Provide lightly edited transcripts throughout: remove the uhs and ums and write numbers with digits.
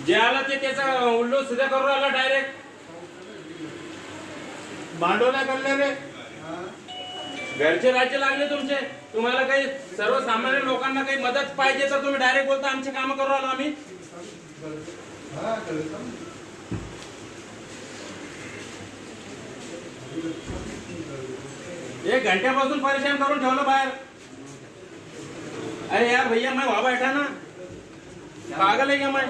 जे आला ते त्याचा उल्लो सिधा करू आला डायरेक्ट मांडवला करले रे घरचे राज्य लागले तुमचे. तुम्हाला काही सर्वसामान्य लोकांना काही मदत पाहिजे तर तुम्ही डायरेक्ट बोलता आमचे काम करू आलो आम्ही. एक घंट्यापासून परेशान करून ठेवलं बाहेर. अरे यार भैया मैं वहां बैठा ना, पागल है क्या मैं?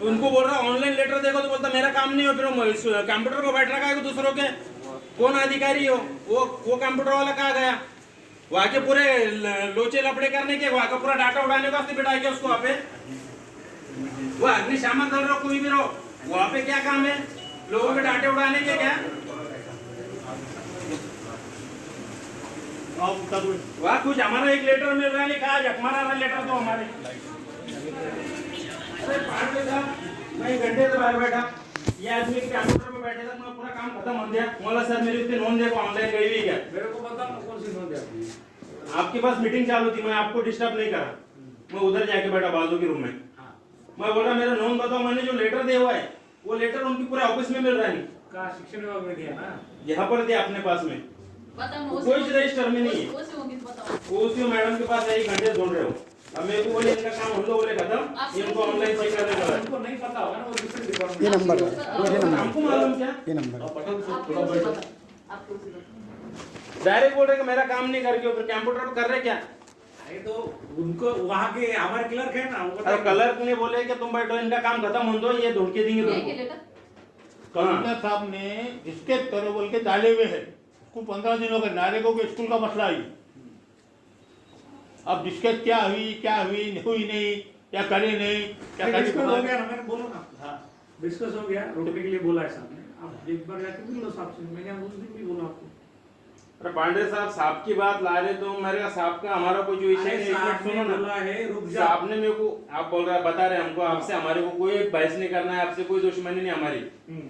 उनको बोल रहा हूँ ऑनलाइन लेटर देखो तो बोलता मेरा काम नहीं हो. फिर कंप्यूटर को बैठ रखा है दूसरों के. कौन अधिकारी हो? वो कंप्यूटर वाला कहाँ गया? वहाँ के पूरे लोचे लपड़े करने के, वहाँ का पूरा डाटा उड़ाने का बिठा के उसको वहाँ पे. वो अग्निशामक दल रहो कोई भी रहो, वहाँ पे क्या काम है? लोगों के डाटे उड़ाने के क्या? वहाँ कुछ हमारा एक लेटर मिल रहा है, कहा हमारा लेटर तो हमारे. अरे पांडे साहब मैं घंटे से बाहर बैठा, ये आदमी के कंप्यूटर पे बैठे तक मैं पूरा काम खत्म हो गया. मौला सर मेरी उसकी नोन देखो ऑनलाइन गई हुई क्या? मेरे को पता ना कौन सी नोट है. आपके पास मीटिंग चालू थी, मैं आपको डिस्टर्ब नहीं करा. मैं उधर जाके बैठा बाजू के रूम में. मैं बोल रहा मेरा नोन बताओ, मैंने जो लेटर दिया हुआ है वो लेटर उनकी पूरे ऑफिस में मिल रहा है. का शिक्षण विभाग में दिया ना, यहाँ पर दिया अपने पास में, कोई रजिस्टर में नहीं है. वो उसी मैडम के पास एक घंटे ढूंढ रहे हो. अब मेरे को बोले इनका काम हम लोग बोले खत्म, इनको ऑनलाइन सही कर देगा. उनको नहीं पता होगा ना, वो दूसरे डिपार्टमेंट. ये नंबर है, हमको मालूम क्या? ये नंबर डायरेक्ट बोल रहे कि मेरा काम नहीं करके फिर कंप्यूटर पर कर रहे क्या? अरे तो उनको वहाँ के हमारे क्लर्क है ना, वो अरे क्लर्क ने बोले कि तुम बैठो, इनका काम खत्म हो दो, ये ढूंढ के देंगे तुमको. कमिश्नर साहब ने जिसके करो बोल के डाले हुए है, उसको 15 दिन हो गए. नारेगो के स्कूल का मसला है. अब जिसके क्या हुई नहीं, क्या करे नहीं, क्या करे. डिस्कस हो गया ना, मैंने बोला ना. हाँ डिस्कस हो गया, रोकने के लिए बोला है साहब ने. आप एक बार जाके मिल लो साहब से. मैंने उस दिन भी बोला आपको. अरे पांडे साहब साहब की बात ला रहे तो मेरे का साहब का हमारा कोई जो विषय नहीं. एक मिनट सुनो ना, बोला है रुक जा. साहब ने मेरे को आप बोल रहे बता रहे हमको, आपसे हमारे को कोई बहस नहीं करना है, आपसे कोई दुश्मनी नहीं हमारी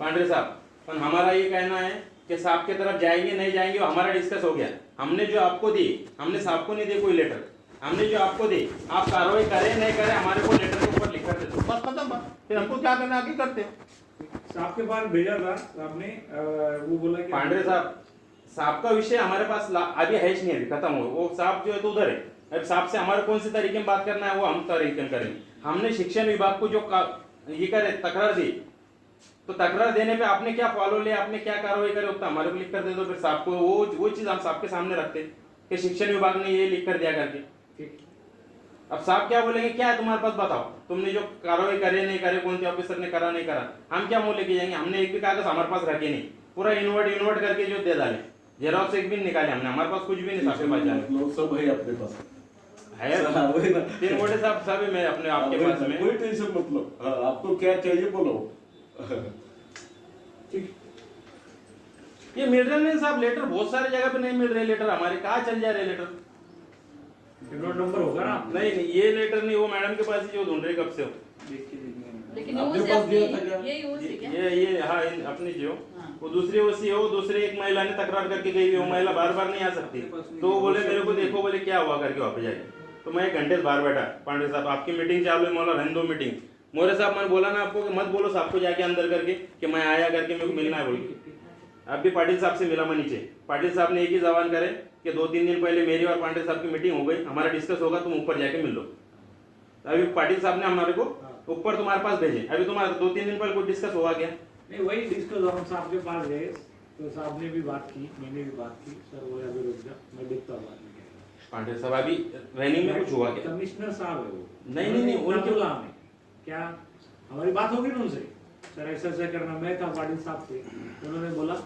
पांडे साहब. पर हमारा ये कहना है कि साहब की तरफ जाएंगे नहीं जाएंगे वो हमारा डिस्कस हो गया. हमने जो आपको दी, हमने साहब को नहीं दी कोई लेटर. हमने जो आपको दी, आप कार्रवाई करें नहीं करें हमारे को लेटर के ऊपर लिख कर दे दो, बस खत्म. फिर हमको क्या करना आगे करते. साहब के पास भेजा था साहब ने. वो बोला कि पांडे साहब का विषय हमारे पास अभी है ही नहीं, अभी खत्म हो. वो साहब जो है तो उधर है. अब साहब से हमारे कौन से तरीके में बात करना है वो हम तरीके में करेंगे. हमने शिक्षण विभाग को जो ये करे तकरार दी, तो तकरार देने पे आपने क्या फॉलो लिया, आपने क्या कार्रवाई करे उतना हमारे को लिख कर दे दो. फिर साहब को वो चीज हम साहब के सामने रखते कि शिक्षण विभाग ने ये लिख कर दिया करके. अब साहब क्या बोलेंगे, क्या है तुम्हारे पास बताओ, तुमने जो कार्रवाई करे नहीं करे, कौन से ऑफिसर ने करा नहीं करा, हम क्या मुंह लेके जाएंगे. हमने एक भी कागज हमारे पास रखे नहीं, पूरा इन्वर्ट करके जो दे डाले. जेरॉक्स एक भी निकाले हमने, हमारे पास कुछ भी नहीं. साहब के पास जाने सब है अपने पास है. तीन मोटे साहब सब है मैं अपने आपके पास में. कोई टेंशन मत लो. आपको क्या चाहिए बोलो. ये मिल रहे नहीं साहब लेटर, बहुत सारी जगह पे नहीं मिल रहे लेटर. हमारे कहाँ चल जा रहे लेटर. नोट नंबर होगा ना. नहीं ये लेटर नहीं, वो मैडम के पास ही जो ढूंढ रहे कब से हो. लेकिन आपके पास दिया था क्या? ये यूज है क्या? ये हाँ अपनी जो वो दूसरी ओसी हो, दूसरे एक महिला ने तकरार करके गई हुई, वो महिला बार बार नहीं आ सकती. तो वो बोले मेरे को देखो, बोले क्या हुआ करके वापस जाके. तो मैं एक घंटे से बाहर बैठा. पांडे साहब आपकी मीटिंग चालू है, मोला रहने दो मीटिंग. मोरे साहब मैंने बोला ना आपको कि मत बोलो साहब को जाके अंदर करके कि मैं आया करके मेरे को मिलना है बोल के. अब भी पाटिल साहब से मिला मैं नीचे. पाटिल साहब ने एक ही जवान करे कि 2-3 दिन पहले मेरी और पांडे साहब की मीटिंग हो गई, हमारा डिस्कस होगा, तुम ऊपर जाके मिल लो. अभी पाटिल साहब ने हमारे को ऊपर तुम्हारे पास भेजे. अभी तुम्हारा 2-3 दिन पहले कोई डिस्कस हुआ क्या? नहीं वही डिस्कस हम साहब के पास गए तो साहब ने भी बात की, मैंने भी बात की. सर बोले अभी रुक जा, मैं देखता हूँ बाद में क्या है. पांडे साहब अभी ट्रेनिंग में कुछ हुआ क्या? कमिश्नर साहब है वो. नहीं उनके बोला हमें क्या, हमारी बात होगी ना उनसे, सर ऐसा ऐसा करना. मैं था पाटिल साहब से, उन्होंने बोला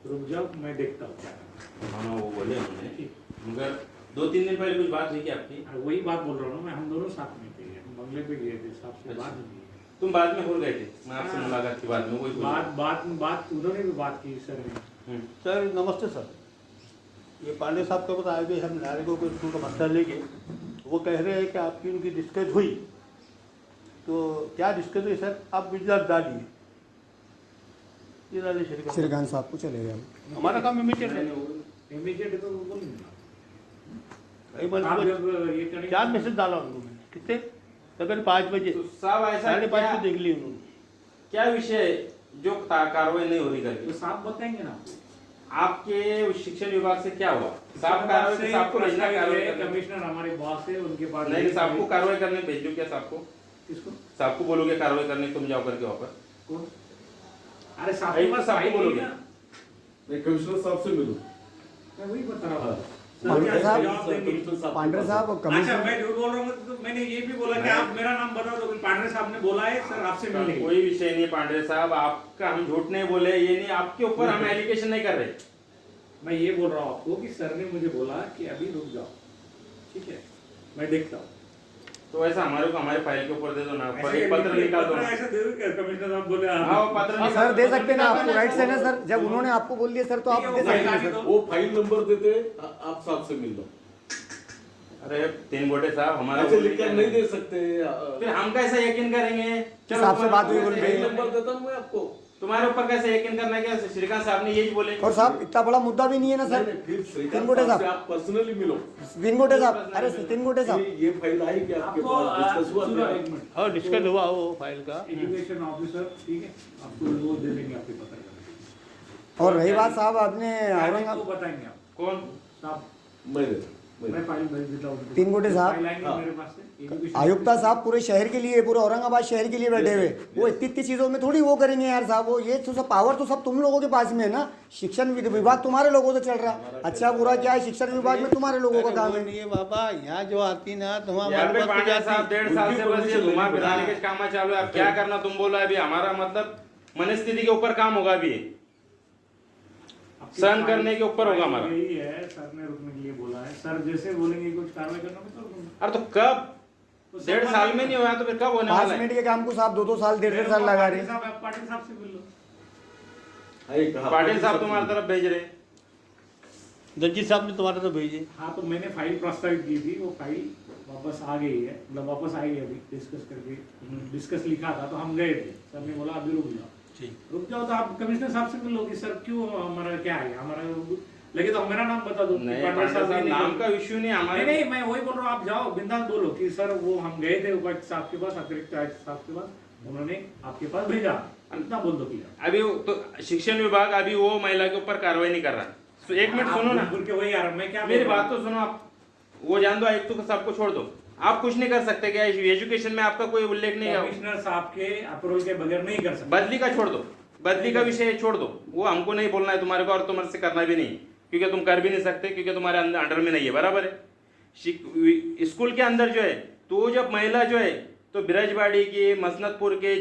रुक जाओ मैं देखता हूँ क्या करना. हाँ वो बोले उन्होंने, मगर 2-3 दिन पहले कुछ बात हुई क्या आपकी? वही बात बोल रहा हूँ मैं. हम दोनों साथ में थे, हम बंगले पे गए थे, साहब से बात हुई. तुम बाद में हो गए थे, मैं आपसे मुलाकात की बाद में वही बात उन्होंने भी बात की सर ने. सर नमस्ते सर. ये पांडे साहब के पास आए हुए हम नारेगो के स्कूल का मसला लेके. वो कह रहे हैं कि आपकी उनकी डिस्कस हुई. तो क्या डिस्कस हुई सर? आप विजिलेंस डालिए. ये डालिए श्रीकांत साहब को चले गए. हमारा काम इमीडिएट है. इमीडिएट तो बोलूंगा. कई बार 4 मैसेज डाला उनको मैंने. कितने तकरीबन 5 बजे तो साहब ऐसा 5:30 क्या, को देख ली उन्होंने। क्या विषय है जो कार्रवाई नहीं हो रही करके? तो साहब बताएंगे ना आपके शिक्षण विभाग से क्या हुआ? साहब कार्रवाई से साहब को भेजना, कार्रवाई करने। कमिश्नर हमारे बॉस है, उनके पास नहीं, साहब को कार्रवाई करने भेजो क्या? साहब को, किसको? साहब को बोलोगे कार्रवाई करने, तुम जाओ करके वहाँ पर। कौन? अरे साहब एक के बार पास साहब को फाइल बोलोगे। नहीं ना। मैं कमिश्नर साहब से मिलूं। मैं वही बता रहा हूँ। सर पांडे क्या साहब, जवाब देंगे? कमिश्नर साहब पांडे साहब और अच्छा, कमिश्नर मैं झूठ बोल रहा हूँ तो मैंने ये भी बोला कि आप मेरा नाम बता दो। पांडे साहब ने बोला है सर आपसे मिलेंगे। कोई विषय नहीं है पांडे साहब, आपका हम झूठ नहीं बोले, ये नहीं, आपके ऊपर हम एलिगेशन नहीं कर रहे। मैं ये बोल रहा हूँ आपको कि सर ने मुझे बोला कि अभी रुक जाओ, ठीक है, मैं देखता हूँ। तो ऐसा हमारे को हमारे फाइल के ऊपर दे दो ना, ऐसे एक पत्र निकाल दो ना। ऐसे दे दो क्या? कमिश्नर साहब बोले हाँ, वो पत्र निकाल सर दो, दे पत्र सकते हैं ना, निकाल आपको दो राइट है ना सर। जब उन्होंने आपको बोल दिया सर तो आप ठीक है, दे वो सकते फाइल हैं आगे सर। दो। वो फाइल नंबर देते, आप साहब से मिल लो। अरे 3 गोटे साहब हमारा ऐसे लिख कर नहीं दे सकते। फिर हम कैसे यकीन करेंगे? चलो, साहब से बात हुई बोल फाइल रहे नंबर देता हूँ मैं आपको। तुम्हारे ऊपर कैसे यकीन करना है? क्या श्रीकांत साहब ने यही बोले? और साहब इतना बड़ा मुद्दा भी नहीं है ना नहीं, सर। नहीं, फिर श्रीकांत तिनगोटे साहब से साहब, आप पर्सनली मिलो। तिनगोटे साहब, अरे तिनगोटे साहब, ये फाइल आई कि आपके आपको पास डिस्कस हुआ सुनो क्या? एक मिनट। हाँ, डिस्कस हुआ वो फाइल का। एजुकेशन ऑफिसर, ठीक है, आपको वो दे देंगे आपके पत्र का। और रही बात साहब आपने आपको औरंगाबाद बताएंगे आप कौन? साहब। मैं देता हूँ। मैं फाइल भेज देता हूँ। तीन गोटे साहब। फाइल आएंगे हाँ। मेरे पास से। एजुकेशन आयुक्ता साहब पूरे शहर के लिए, पूरे औरंगाबाद शहर के लिए बैठे हुए, वो इतनी चीजों में थोड़ी वो करेंगे यार साहब। वो ये तो सब पावर तो सब तुम लोगों के पास में है ना। शिक्षण विभाग तुम्हारे लोगों से चल रहा है, अच्छा बुरा क्या है, शिक्षण विभाग में तुम्हारे लोगों का अरे काम वो है। नहीं है बाबा, यहाँ जो आती ना यहाँ तुम्हारे पे पास तो पांडे जाती। साहब 1.5 साल से बस ये उनकी घुमा permission फिराने के काम चालू है। अब क्या करना तुम बोलो, अभी हमारा मतलब मनस्थिति के ऊपर काम होगा, अभी आपकी सहन फाइल- करने के ऊपर होगा फाइल हमारा। यही है, सर ने रुकने के लिए बोला है। सर जैसे बोलेंगे कुछ कार्रवाई करना मैं कर दूंगा। अरे तो कब? तो सर 1.5 साल में नहीं हुआ तो फिर कब होने 5 वाला है? मिनट के काम को साहब 2-2 साल, 1.5 साल लगा रहे हैं। पाटिल साहब से मिल लो। पाटिल साहब तुम्हारी तरफ भेज रहे। दलजीत साहब ने तुम्हारे तो भेजे। हाँ, तो मैंने फाइल प्रस्तावित की थी, वो फाइल वापस आ गई है, मतलब वापस आई है अभी डिस्कस करके। डिस्कस लिखा था तो हम गए थे, सर ने बोला अभी रुक जाओ। रुक जाओ तो आप कमिश्नर साहब से मिल लो कि सर क्यों हमारा क्या है, हमारा लगे तो मेरा नाम बता दो। नहीं, पाटिल पांडे साहब भी नहीं नाम बोले। का इश्यू नहीं नहीं हमारे। नहीं, मैं वही बोल रहा हूँ, आप जाओ बिंदास बोलो कि सर वो हम गए थे उपायुक्त साहब के पास, अतिरिक्त आयुक्त साहब के पास, उन्होंने आपके पास भेजा, इतना बोल दो क्लियर। अभी तो शिक्षण विभाग अभी वो महिला के ऊपर कार्रवाई नहीं कर रहा। तो एक मिनट सुनो ना, बोल के वही आ रहा, मैं क्या मेरी बोल रहा बात तो सुनो आप। वो जान दो, आयुक्त को सबको छोड़ दो। आप कुछ नहीं कर सकते क्या? एजुकेशन में आपका कोई उल्लेख नहीं हूँ? है। कमिश्नर साहब के अप्रूवल के बगैर नहीं कर सकते। बदली का छोड़ दो, बदली का विषय छोड़ दो, वो हमको नहीं बोलना है तुम्हारे को, और तुम्हारे से करना भी नहीं, क्योंकि तुम कर भी नहीं सकते, क्योंकि तुम्हारे अंडर में नहीं है, बराबर है। स्कूल के अंदर जो है, तो जब महिला जो है तो बिरजबाड़ी की, मसनतपुर के जो